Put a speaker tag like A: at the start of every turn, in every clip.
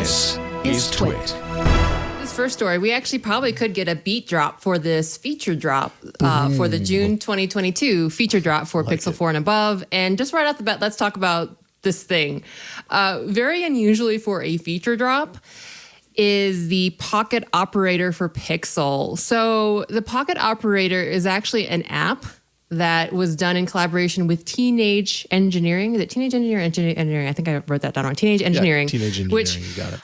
A: This is TWiT.
B: This first story, we actually probably could get a beat drop for this feature drop for the June 2022 feature drop for Pixel 4 and above. And just right off the bat, let's talk about this thing. Very unusually for a feature drop is the Pocket Operator for Pixel. So the Pocket Operator is actually an app that was done in collaboration with Teenage Engineering. Is it Teenage Engineering? I think I wrote that down wrong. Teenage Engineering.
A: Yeah, Teenage Engineering, you got it.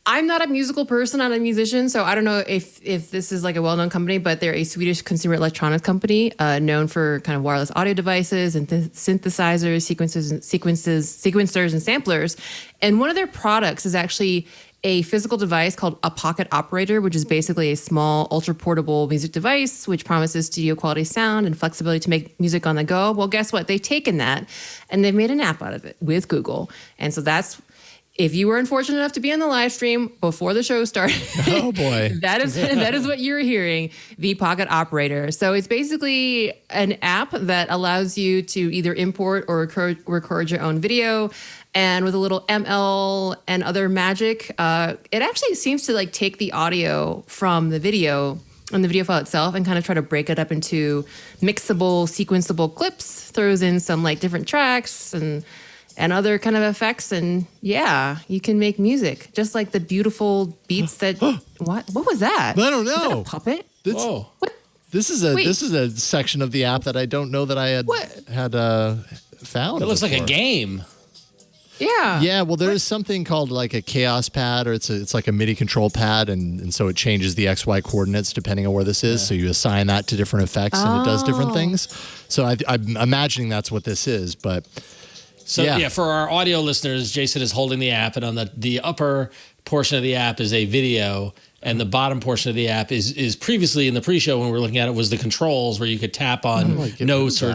B: I'm not a musical person, not a musician, so I don't know if this is like a well-known company, but they're a Swedish consumer electronics company known for kind of wireless audio devices and synthesizers, sequencers, and samplers. And one of their products is actually a physical device called a Pocket Operator, which is basically a small, ultra-portable music device, which promises studio-quality sound and flexibility to make music on the go. Well, guess what? They've taken that, and they've made an app out of it with Google. And so that's, if you were unfortunate enough to be on the live stream before the show started,
A: oh boy,
B: that is what you're hearing, the Pocket Operator. So it's basically an app that allows you to either import or record your own video. And with a little ML and other magic, it actually seems to like take the audio from the video and the video file itself and kind of try to break it up into mixable, sequenceable clips, throws in some like different tracks and other kind of effects. And yeah, you can make music just like the beautiful beats that, what was that?
A: I don't know.
B: Is that a puppet?
A: Whoa.
B: What?
A: This is a section of the app that I don't know that I had found.
C: It looks like a
A: before.
C: game.
B: Yeah.
A: Yeah, well, there is something called like a chaos pad, or it's like a MIDI control pad, and so it changes the XY coordinates depending on where this is. Yeah. So you assign that to different effects, and it does different things. So I'm imagining that's what this is, but.
C: So yeah, for our audio listeners, Jason is holding the app, and on the upper portion of the app is a video, and the bottom portion of the app is previously in the pre-show when we were looking at it was the controls where you could tap on notes or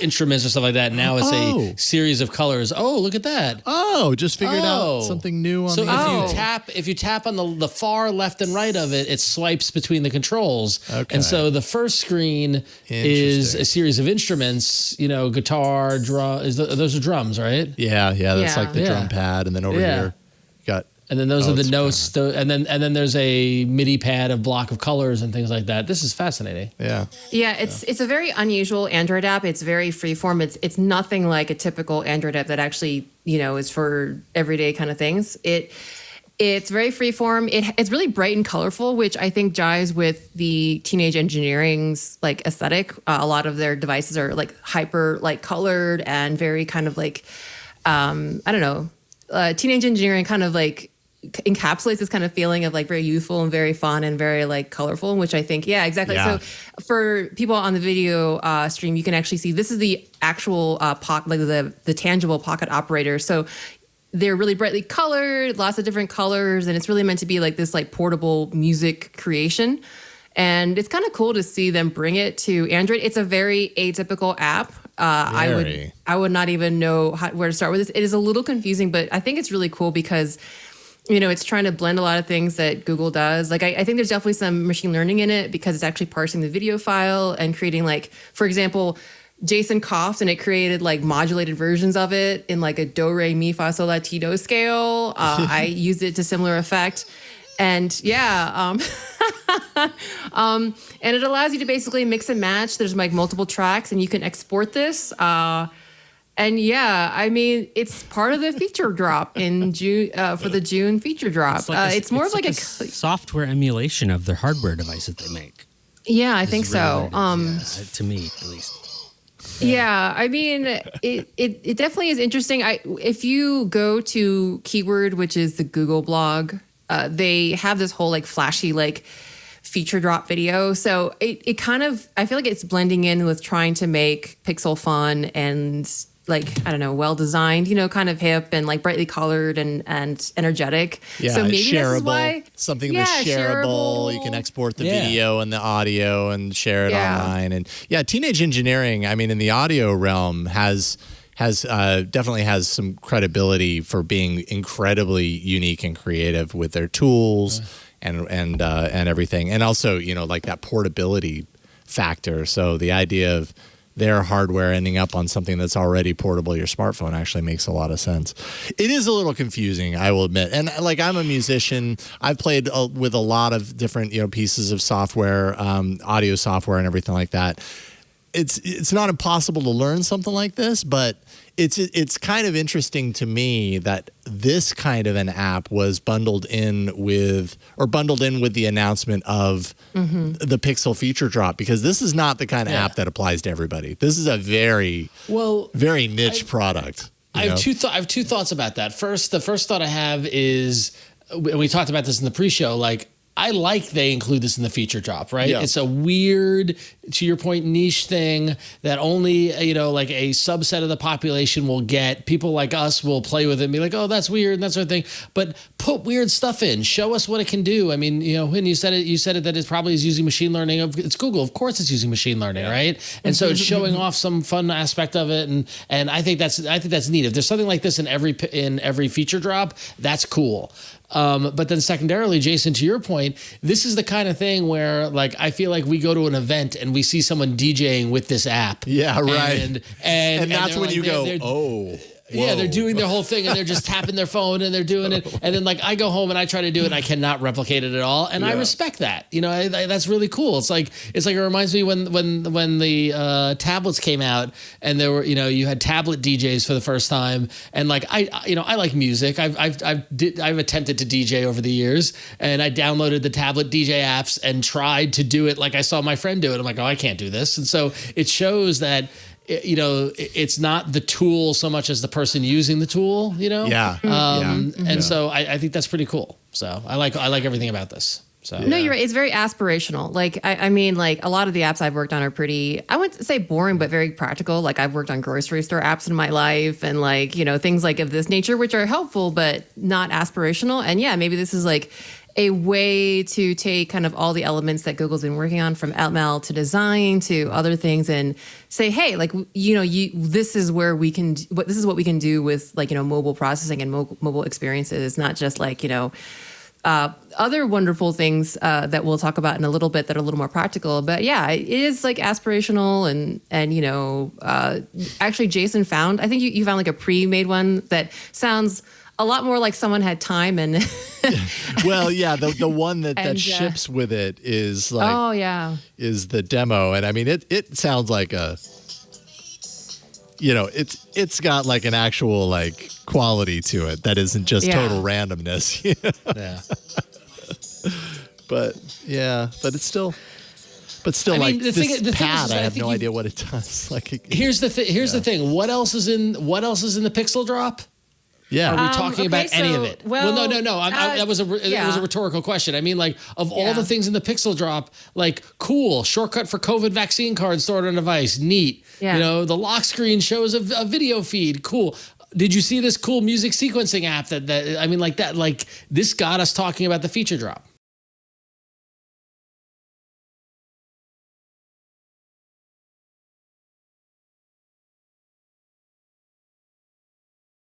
C: instruments or stuff like that. Now it's a series of colors. Oh, look at that.
A: Oh, just figured out something new on the
C: if you tap on the far left and right of it, it swipes between the controls. Okay. And so the first screen is a series of instruments, guitar, drum. Those are drums, right?
A: Yeah, that's like the drum pad, and then over here you got.
C: And then those are the notes, and then there's a MIDI pad, a block of colors and things like that. This is fascinating.
A: Yeah.
B: Yeah, it's a very unusual Android app. It's very freeform. It's nothing like a typical Android app that actually, is for everyday kind of things. It's very freeform. It's really bright and colorful, which I think jives with the Teenage Engineering's like aesthetic. A lot of their devices are like hyper like colored and very kind of like I don't know. Teenage Engineering kind of like encapsulates this kind of feeling of like very youthful and very fun and very like colorful, which I think, yeah, exactly. Yeah. So for people on the video stream, you can actually see this is the actual the tangible Pocket Operator. So they're really brightly colored, lots of different colors, and it's really meant to be like this like portable music creation. And it's kind of cool to see them bring it to Android. It's a very atypical app. I would not even know where to start with this. It is a little confusing, but I think it's really cool because, it's trying to blend a lot of things that Google does. Like I think there's definitely some machine learning in it because it's actually parsing the video file and creating like, for example, Jason coughed and it created like modulated versions of it in like a do, re, mi, fa, sol, la, ti, do scale. I used it to similar effect. And yeah, and it allows you to basically mix and match. There's like multiple tracks and you can export this. And yeah, I mean, it's part of the feature drop in June for the June feature drop. It's more of like a
D: software emulation of their hardware devices they make.
B: Yeah, I think so.
D: To me, at least.
B: Yeah, I mean, it definitely is interesting. If you go to Keyword, which is the Google blog, they have this whole like flashy like feature drop video. So it kind of, I feel like it's blending in with trying to make Pixel fun and like, I don't know, well designed, kind of hip and like brightly colored and energetic.
A: Yeah,
B: so maybe
A: shareable.
B: This is why,
A: something that's shareable. You can export the video and the audio and share it online. And yeah, Teenage Engineering, I mean, in the audio realm definitely has some credibility for being incredibly unique and creative with their tools and everything. And also, like that portability factor. So the idea of their hardware ending up on something that's already portable, your smartphone, actually makes a lot of sense. It is a little confusing, I will admit. And like, I'm a musician. I've played with a lot of different, pieces of software, audio software and everything like that. It's not impossible to learn something like this, but it's kind of interesting to me that this kind of an app was bundled in with the announcement of the Pixel feature drop, because this is not the kind of app that applies to everybody. This is a very niche product.
C: I have two thoughts about that. First, the first thought I have is, we talked about this in the pre-show, like, I like they include this in the feature drop, right? Yeah. It's a weird, to your point, niche thing that only, like a subset of the population will get. People like us will play with it and be like, oh, that's weird and that sort of thing. But put weird stuff in. Show us what it can do. I mean, when you said it that it probably is using machine learning. It's Google. Of course it's using machine learning, right? And so it's showing off some fun aspect of it. And I think that's neat. If there's something like this in every feature drop, that's cool. But then secondarily, Jason, to your point, this is the kind of thing where, like, I feel like we go to an event and we see someone DJing with this app.
A: Yeah, right. And that's when you go, oh. Whoa.
C: Yeah, they're doing their whole thing and they're just tapping their phone and they're doing it. And then, like, I go home and I try to do it and I cannot replicate it at all. And I respect that. That's really cool. It's like it reminds me when the tablets came out and there were, you had tablet DJs for the first time. And like, I like music. I've attempted to DJ over the years, and I downloaded the tablet DJ apps and tried to do it like I saw my friend do it. I'm like, oh, I can't do this. And so it shows that, it's not the tool so much as the person using the tool,
A: Yeah.
C: And so I think that's pretty cool. So I like everything about this. So
B: no, you're right. It's very aspirational. Like, I mean, like, a lot of the apps I've worked on are pretty, I wouldn't say boring, but very practical. Like, I've worked on grocery store apps in my life and, like, things like of this nature, which are helpful, but not aspirational. And yeah, maybe this is like a way to take kind of all the elements that Google's been working on, from ML to design to other things, and say, hey, like, this is where we can, this is what we can do with, like, mobile processing and mobile experiences. It's not just like, other wonderful things that we'll talk about in a little bit that are a little more practical. But yeah, it is like aspirational and actually Jason found, I think you found like a pre-made one that sounds a lot more like someone had time and
A: well, yeah, the one that ships with it is like is the demo, and I mean it sounds like a it's got like an actual like quality to it that isn't just total randomness.
C: Yeah.
A: But it's still. But still, I mean, this pad, I have no idea what it does. Like,
C: here's the thing. What else is in the Pixel drop?
A: Yeah.
C: Are we talking about any of it?
B: Well,
C: no. That was a rhetorical question. I mean, like, of all the things in the Pixel drop, like, cool, shortcut for COVID vaccine card stored on device, neat. Yeah. The lock screen shows a video feed, cool. Did you see this cool music sequencing app that I mean, like that, like, this got us talking about the feature drop?